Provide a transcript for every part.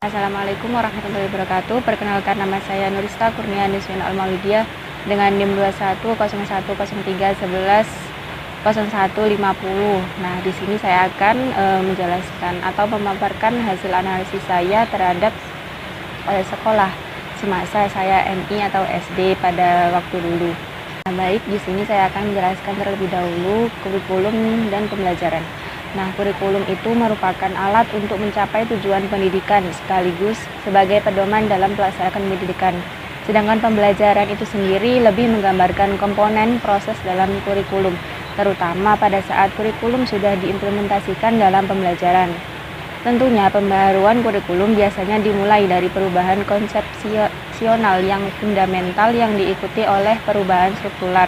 Assalamualaikum warahmatullahi wabarakatuh. Perkenalkan, nama saya Nurista Kurnia Niswin Almaulidia dengan NIM 210113110150. Nah, di sini saya akan menjelaskan atau memaparkan hasil analisis saya terhadap sekolah semasa saya MI atau SD pada waktu dulu. Nah, baik, di sini saya akan menjelaskan terlebih dahulu kurikulum dan pembelajaran. Nah, kurikulum itu merupakan alat untuk mencapai tujuan pendidikan sekaligus sebagai pedoman dalam pelaksanaan pendidikan. Sedangkan pembelajaran itu sendiri lebih menggambarkan komponen proses dalam kurikulum, terutama pada saat kurikulum sudah diimplementasikan dalam pembelajaran. Tentunya pembaharuan kurikulum biasanya dimulai dari perubahan konsepsional yang fundamental yang diikuti oleh perubahan struktural.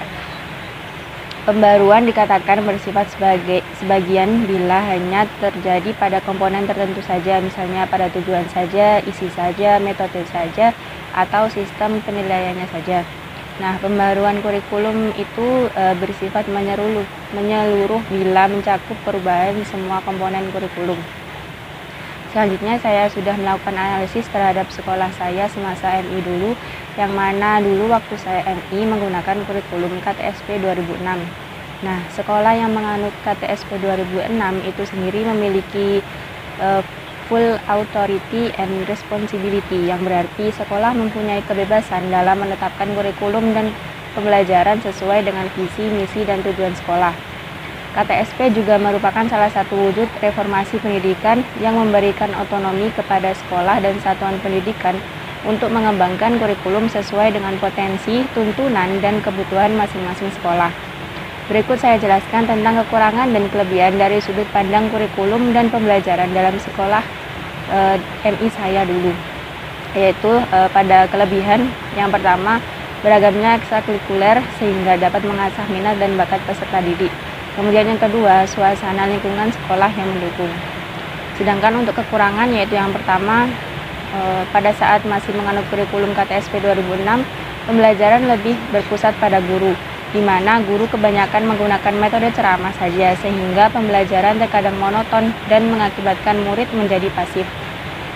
Pembaruan dikatakan bersifat sebagian bila hanya terjadi pada komponen tertentu saja, misalnya pada tujuan saja, isi saja, metode saja, atau sistem penilaiannya saja. Nah, pembaruan kurikulum itu bersifat menyeluruh bila mencakup perubahan semua komponen kurikulum. Selanjutnya saya sudah melakukan analisis terhadap sekolah saya semasa MI dulu, yang mana dulu waktu saya MI menggunakan kurikulum KTSP 2006. Nah, sekolah yang menganut KTSP 2006 itu sendiri memiliki full authority and responsibility, yang berarti sekolah mempunyai kebebasan dalam menetapkan kurikulum dan pembelajaran sesuai dengan visi, misi, dan tujuan sekolah. KTSP juga merupakan salah satu wujud reformasi pendidikan yang memberikan otonomi kepada sekolah dan satuan pendidikan untuk mengembangkan kurikulum sesuai dengan potensi, tuntunan, dan kebutuhan masing-masing sekolah. Berikut saya jelaskan tentang kekurangan dan kelebihan dari sudut pandang kurikulum dan pembelajaran dalam sekolah MI saya dulu. Yaitu pada kelebihan, yang pertama, beragamnya ekstrakurikuler sehingga dapat mengasah minat dan bakat peserta didik. Kemudian yang kedua, suasana lingkungan sekolah yang mendukung. Sedangkan untuk kekurangan, yaitu yang pertama, pada saat masih menganut kurikulum KTSP 2006, pembelajaran lebih berpusat pada guru, di mana guru kebanyakan menggunakan metode ceramah saja, sehingga pembelajaran terkadang monoton dan mengakibatkan murid menjadi pasif.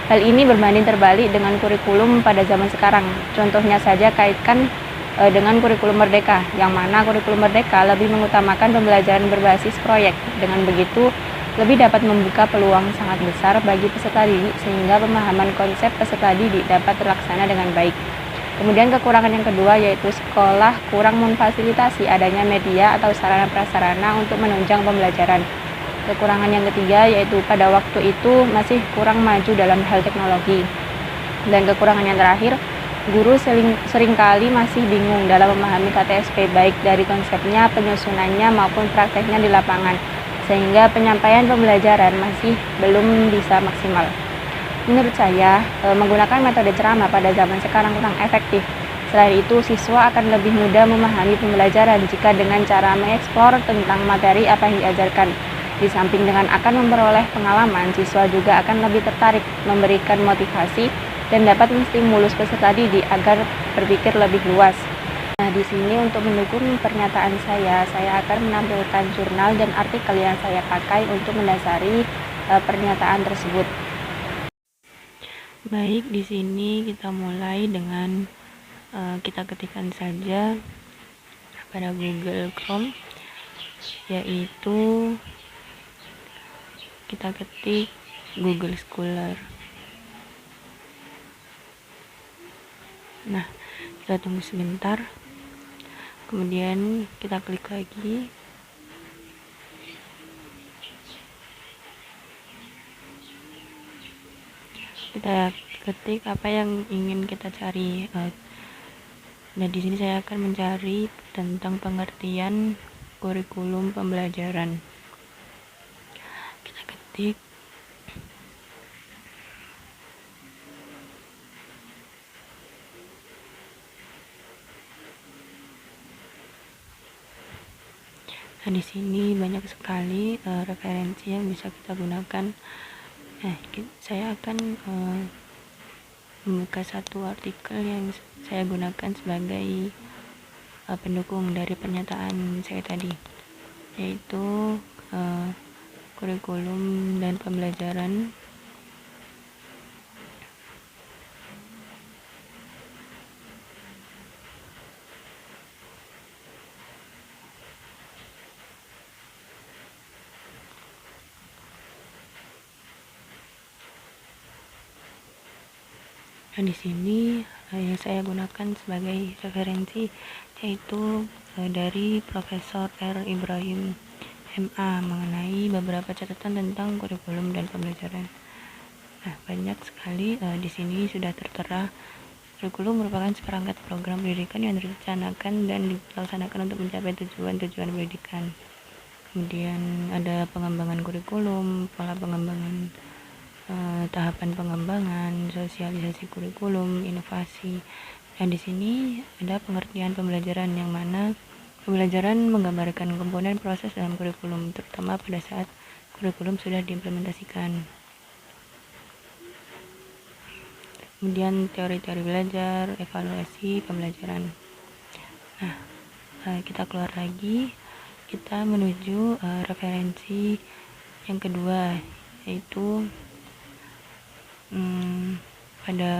Hal ini berbanding terbalik dengan kurikulum pada zaman sekarang. Contohnya saja kaitkan dengan kurikulum Merdeka, yang mana kurikulum Merdeka lebih mengutamakan pembelajaran berbasis proyek. Dengan begitu, lebih dapat membuka peluang sangat besar bagi peserta didik sehingga pemahaman konsep peserta didik dapat terlaksana dengan baik. Kemudian kekurangan yang kedua, yaitu sekolah kurang memfasilitasi adanya media atau sarana prasarana untuk menunjang pembelajaran. Kekurangan yang ketiga, yaitu pada waktu itu masih kurang maju dalam hal teknologi. Dan kekurangan yang terakhir, guru seringkali masih bingung dalam memahami KTSP, baik dari konsepnya, penyusunannya, maupun prakteknya di lapangan, sehingga penyampaian pembelajaran masih belum bisa maksimal. Menurut saya, menggunakan metode ceramah pada zaman sekarang kurang efektif. Selain itu, siswa akan lebih mudah memahami pembelajaran jika dengan cara mengeksplor tentang materi apa yang diajarkan. Di samping dengan akan memperoleh pengalaman, siswa juga akan lebih tertarik, memberikan motivasi, dan dapat menstimulus peserta didik agar berpikir lebih luas. Nah, di sini untuk mendukung pernyataan saya akan menampilkan jurnal dan artikel yang saya pakai untuk mendasari pernyataan tersebut. Baik, di sini kita mulai dengan kita ketikkan saja pada Google Chrome, yaitu kita ketik Google Scholar. Nah, kita tunggu sebentar, kemudian kita klik lagi. Kita ketik apa yang ingin kita cari. Nah, di sini saya akan mencari tentang pengertian kurikulum pembelajaran. Kita ketik. Nah, di sini banyak sekali referensi yang bisa kita gunakan. Saya akan membuka satu artikel yang saya gunakan sebagai pendukung dari pernyataan saya tadi, yaitu kurikulum dan pembelajaran Nah, di sini yang saya gunakan sebagai referensi yaitu dari Profesor R. Ibrahim MA mengenai beberapa catatan tentang kurikulum dan pembelajaran. Nah, banyak sekali di sini sudah tertera. Kurikulum merupakan seperangkat program pendidikan yang direncanakan dan dilaksanakan untuk mencapai tujuan-tujuan pendidikan. Kemudian ada pengembangan kurikulum, pola pengembangan, tahapan pengembangan, sosialisasi kurikulum, inovasi. Dan di sini ada pengertian pembelajaran yang mana pembelajaran menggambarkan komponen proses dalam kurikulum, terutama pada saat kurikulum sudah diimplementasikan. Kemudian teori-teori belajar, evaluasi pembelajaran. Nah, kita keluar lagi, kita menuju referensi yang kedua, yaitu pada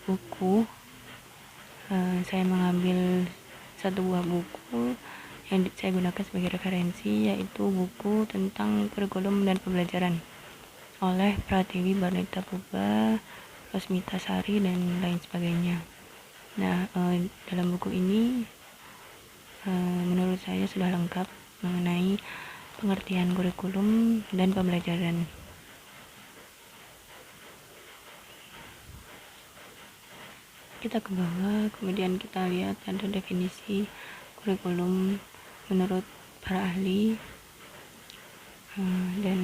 buku. Saya mengambil satu buah buku yang saya gunakan sebagai referensi, yaitu buku tentang kurikulum dan pembelajaran oleh Pratiwi Barnita Puba, Rosmita Sari, dan lain sebagainya. Nah, dalam buku ini menurut saya sudah lengkap mengenai pengertian kurikulum dan pembelajaran. Kita ke bawah, kemudian kita lihat ada definisi kurikulum menurut para ahli dan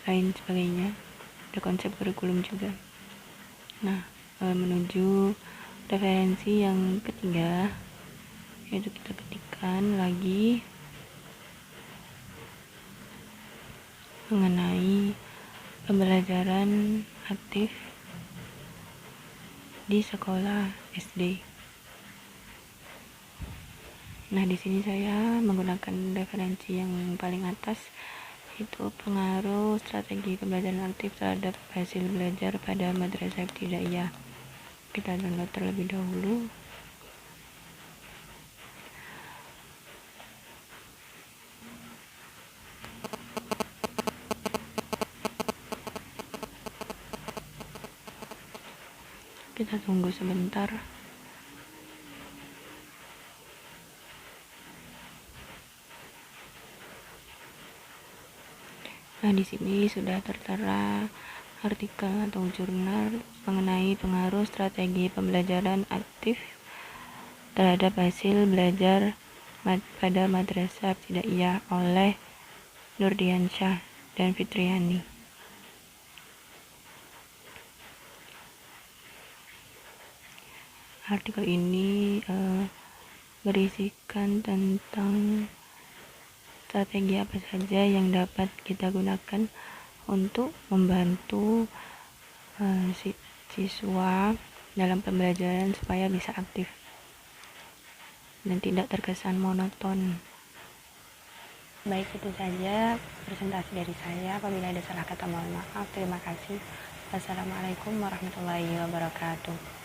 lain sebagainya. Ada konsep kurikulum juga. Nah, menuju referensi yang ketiga, yaitu kita ketikkan lagi mengenai pembelajaran aktif di sekolah SD. Nah, di sini saya menggunakan referensi yang paling atas, yaitu pengaruh strategi pembelajaran aktif terhadap hasil belajar pada madrasah ibtidaiyah. Kita download terlebih dahulu. Kita tunggu sebentar. Nah, di sini sudah tertera artikel atau jurnal mengenai pengaruh strategi pembelajaran aktif terhadap hasil belajar pada madrasah ibtidaiyah oleh Nurdiansyah dan Fitriani. Artikel ini berisikan tentang strategi apa saja yang dapat kita gunakan untuk membantu siswa dalam pembelajaran supaya bisa aktif dan tidak terkesan monoton. Baik, itu saja presentasi dari saya. Apabila ada salah kata mohon maaf. Terima kasih. Wassalamualaikum warahmatullahi wabarakatuh.